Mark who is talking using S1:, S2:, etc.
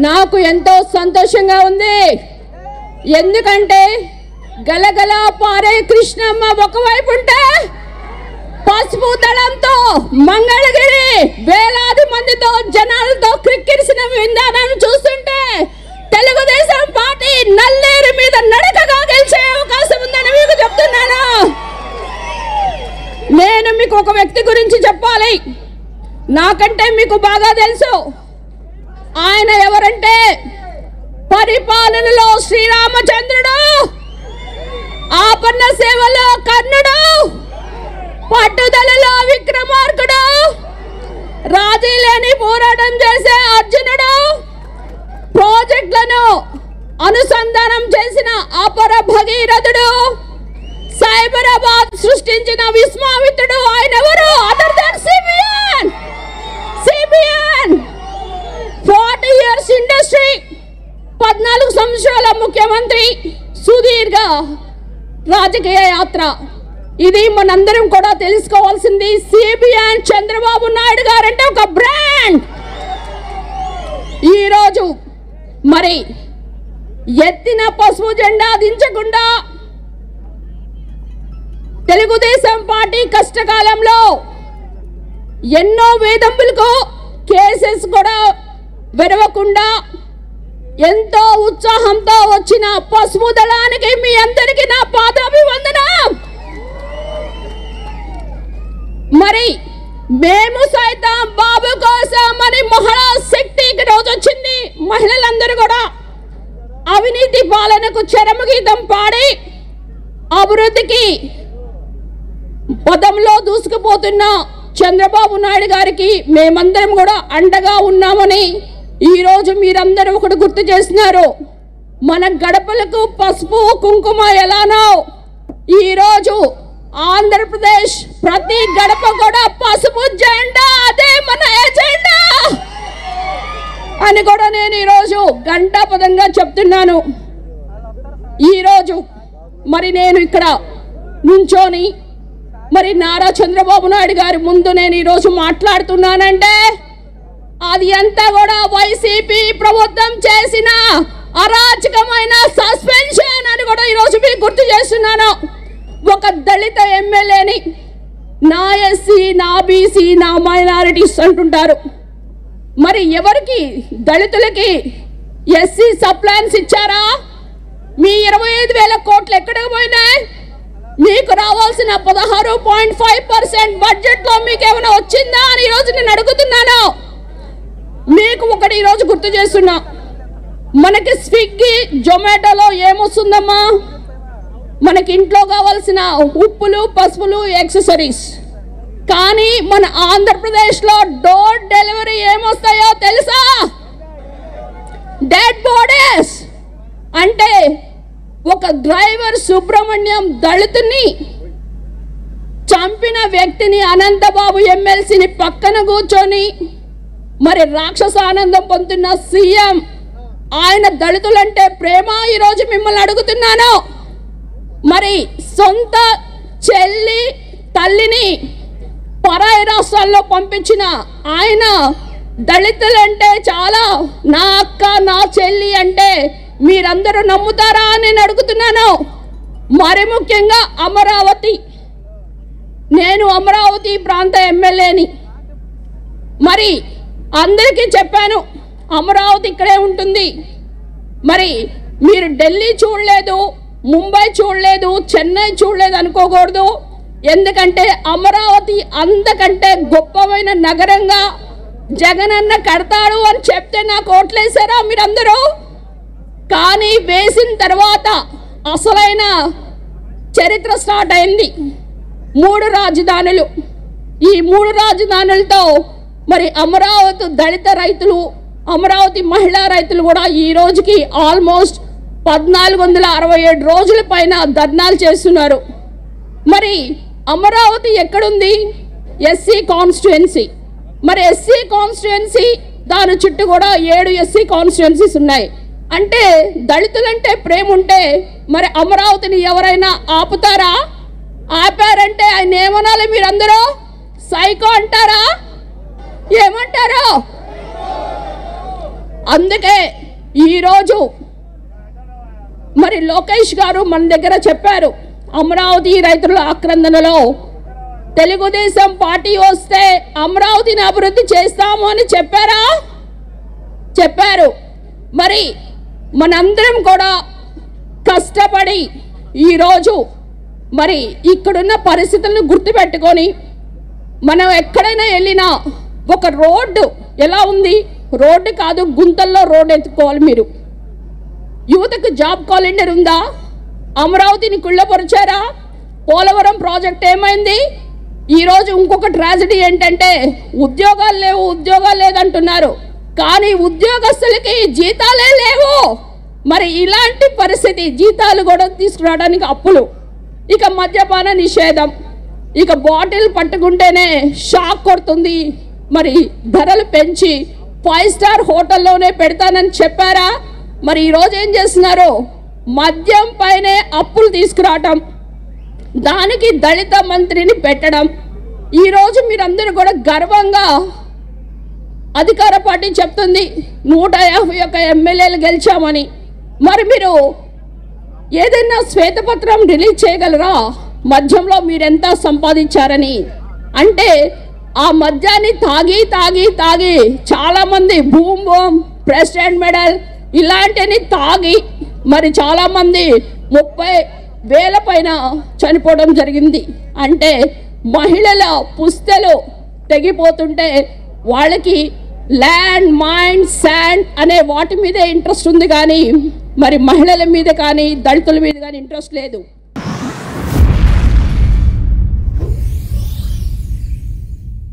S1: నాకు ఎంతో సంతోషంగా ఉంది. ఎందుకంటే గలగల పారే కృష్ణమ్మ ఒకవైపు ఉంటే పసుపు దళంతో మంగళగిరి వేలాది మందితో జనాలతో క్రిక్కిరిసిన విధానాన్ని చూస్తుంటే తెలుగుదేశం పార్టీ నల్లేరు మీద నడకగా గెలిచే అవకాశం ఉందని మీకు చెప్తున్నాను. నేను మీకు ఒక వ్యక్తి గురించి చెప్పాలి. నాకంటే మీకు బాగా తెలుసు. ఆయన ఎవరంటే పరిపాలనలో శ్రీరామచంద్రుడు, ఆపన్న సేవలో కర్ణుడు, పట్టుదలలో విక్రమార్కుడు, రాజీ లేని పోరాటం చేసే అర్జునుడు, ప్రాజెక్టులను అనుసంధానం చేసిన అపర భగీరథుడు, సైబరాబాద్ సృష్టించిన విశ్వామిత్రుడు. ఆయన ఎవరు? Other than CBN. 40 years industry, 14 సంవత్సరాల ముఖ్యమంత్రి, సుదీర్ఘ రాజకీయ యాత్ర. ఇది మనందరం కూడా తెలుసుకోవాల్సింది. సిబిఎన్ చంద్రబాబు నాయుడు గారంటే ఒక బ్రాండ్. ఈరోజు మరి ఎత్తిన పసుపు జెండా దించకుండా తెలుగుదేశం పార్టీ కష్టకాలంలో ఎన్నో వేధింపులకు కేసెస్ కూడా వెరవకుండా ఎంతో ఉత్సాహంతో వచ్చిన పసుపు దళానికి మీ అందరికీ నా పాదాభివందనం. మరి మేము సైతం బాబు కోసం అని మహిళా శక్తికి రోజు వచ్చింది. మహిళలందరూ కూడా అవినీతి పాలనకు చరమగీతం పాడి అభివృద్ధికి పదంలో దూసుకుపోతున్న చంద్రబాబు నాయుడు గారికి మేమందరం కూడా అండగా ఉన్నామని ఈరోజు మీరందరూ ఒకటి గుర్తు చేస్తున్నారు. మన గడపలకు పసుపు కుంకుమ ఎలానో ఈరోజు ఆంధ్రప్రదేశ్ ప్రతి గడప కూడా పసుపు జెండా, అదే మన ఎజెండా అని కూడా నేను ఈరోజు గంటాపదంగా చెప్తున్నాను. ఈరోజు మరి నేను ఇక్కడ నుంచోని మరి నారా చంద్రబాబు నాయుడు గారి ముందు నేను ఈరోజు మాట్లాడుతున్నానంటే అది అంతా కూడా వైసీపీ ప్రభుత్వం చేసిన అరాచకమైన సస్పెన్షన్ అని కూడా ఈరోజు మీకు గుర్తు చేస్తున్నాను. ఒక దళిత ఎమ్మెల్యేని నా ఎస్సీ, నా బీసీ, నా మైనారిటీస్ అంటుంటారు. మరి ఎవరికి దళితులకి ఎస్సీ సప్లాన్స్ ఇచ్చారా? మీ 25,000 కోట్లు ఎక్కడికి పోయినాయి? మీకు రావాల్సిన 16.5% బడ్జెట్లో మీకు ఏమైనా వచ్చిందా అని ఈరోజు నేను అడుగుతున్నాను. మీకు ఒకటి ఈరోజు గుర్తు చేస్తున్నా. మనకి స్విగ్గీ, జొమాటోలో ఏమొస్తుందమ్మా? మనకి ఇంట్లో కావాల్సిన ఉప్పులు, పసుపులు, యాక్సెసరీస్. కానీ మన ఆంధ్రప్రదేశ్లో డోర్ డెలివరీ ఏమొస్తాయో తెలుసా? Dead bodies. అంటే ఒక డ్రైవర్ సుబ్రహ్మణ్యం దళితుని చంపిన వ్యక్తిని అనంతబాబు ఎమ్మెల్సీని పక్కన కూర్చొని మరి రాక్షస ఆనందం పొందుతున్న సీఎం, ఆయన దళితులంటే ప్రేమ. ఈరోజు మిమ్మల్ని అడుగుతున్నాను, మరి సొంత చెల్లి తల్లిని పరాయి రాష్ట్రాల్లో పంపించిన ఆయన దళితులంటే చాలా నా అక్క, నా చెల్లి అంటే మీరందరూ నమ్ముతారా అని నేను అడుగుతున్నాను. మరి ముఖ్యంగా అమరావతి, నేను అమరావతి ప్రాంత ఎమ్మెల్యేని. మరి అందరికీ చెప్పాను అమరావతి ఇక్కడే ఉంటుంది. మరి మీరు ఢిల్లీ చూడలేదు, ముంబై చూడలేదు, చెన్నై చూడలేదు అనుకోకూడదు. ఎందుకంటే అమరావతి అంతకంటే గొప్పమైన నగరంగా జగనన్న కడతాడు అని చెప్తే నాకు ఓట్లేసారా మీరందరూ? కానీ వేసిన తర్వాత అసలైన చరిత్ర స్టార్ట్ అయింది. 3 రాజధానులు. ఈ 3 రాజధానులతో మరి అమరావతి దళిత రైతులు, అమరావతి మహిళా రైతులు కూడా ఈ రోజుకి ఆల్మోస్ట్ 1467 రోజుల పైన ధర్నాలు చేస్తున్నారు. మరి అమరావతి ఎక్కడుంది? SC constituency. మరి ఎస్సీ కాన్స్టిట్యుయెన్సీ దాని చుట్టూ కూడా 7 ఎస్సీ కాన్స్టిట్యుయెన్సీస్ ఉన్నాయి. అంటే దళితులంటే ప్రేమ ఉంటే మరి అమరావతిని ఎవరైనా ఆపుతారా? ఆపారంటే ఆయన ఏమనాలి? మీరందరూ సైకో అంటారా? ఏమంటారు? అందుకే ఈరోజు మరి లోకేష్ గారు మన దగ్గర చెప్పారు, అమరావతి రైతుల ఆక్రందనలో తెలుగుదేశం పార్టీ వస్తే అమరావతిని అభివృద్ధి చేస్తాము అని చెప్పారా? చెప్పారు. మరి మనందరం కూడా కష్టపడి ఈరోజు మరి ఇక్కడున్న పరిస్థితులను గుర్తుపెట్టుకొని మనం ఎక్కడైనా వెళ్ళినా ఒక రోడ్డు ఎలా ఉంది, రోడ్డు కాదు గుంతల్లో రోడ్డు ఎత్తుకోవాలి. మీరు యువతకు జాబ్ క్యాలెండర్ ఉందా? అమరావతిని కుళ్ళపరిచారా? పోలవరం ప్రాజెక్ట్ ఏమైంది? ఈరోజు ఇంకొక ట్రాజడీ ఏంటంటే ఉద్యోగాలు లేవు, ఉద్యోగాలు లేదంటున్నారు, కానీ ఉద్యోగస్తులకి జీతాలే లేవు. మరి ఇలాంటి పరిస్థితి, జీతాలు కూడా తీసుకురావడానికి అప్పులు, ఇక మద్యపాన నిషేధం, ఇక బాటిల్ పట్టుకుంటేనే షాక్ కొడుతుంది. మరి ధరలు పెంచి 5 స్టార్ హోటల్లోనే పెడతానని చెప్పారా? మరి ఈరోజు ఏం చేస్తున్నారు? మద్యం పైనే అప్పులు తీసుకురావటం, దానికి దళిత మంత్రిని పెట్టడం. ఈరోజు మీరందరూ కూడా గర్వంగా అధికార పార్టీ చెప్తుంది 151 ఎమ్మెల్యేలు గెలిచామని. మరి మీరు ఏదైనా శ్వేతపత్రం రిలీజ్ చేయగలరా మద్యంలో మీరెంత సంపాదించారని? అంటే ఆ మద్యాన్ని తాగి తాగి తాగి చాలామంది బూమ్ బూమ్, ప్రెసిడెంట్ మెడల్ ఇలాంటివి తాగి మరి చాలామంది 30,000 పైన చనిపోవడం జరిగింది. అంటే మహిళల పుస్తలు తెగిపోతుంటే వాళ్ళకి ల్యాండ్, మైండ్, శాండ్ అనే వాటి మీదే ఇంట్రెస్ట్ ఉంది, కానీ మరి మహిళల మీద కానీ దళితుల మీద కానీ ఇంట్రెస్ట్ లేదు.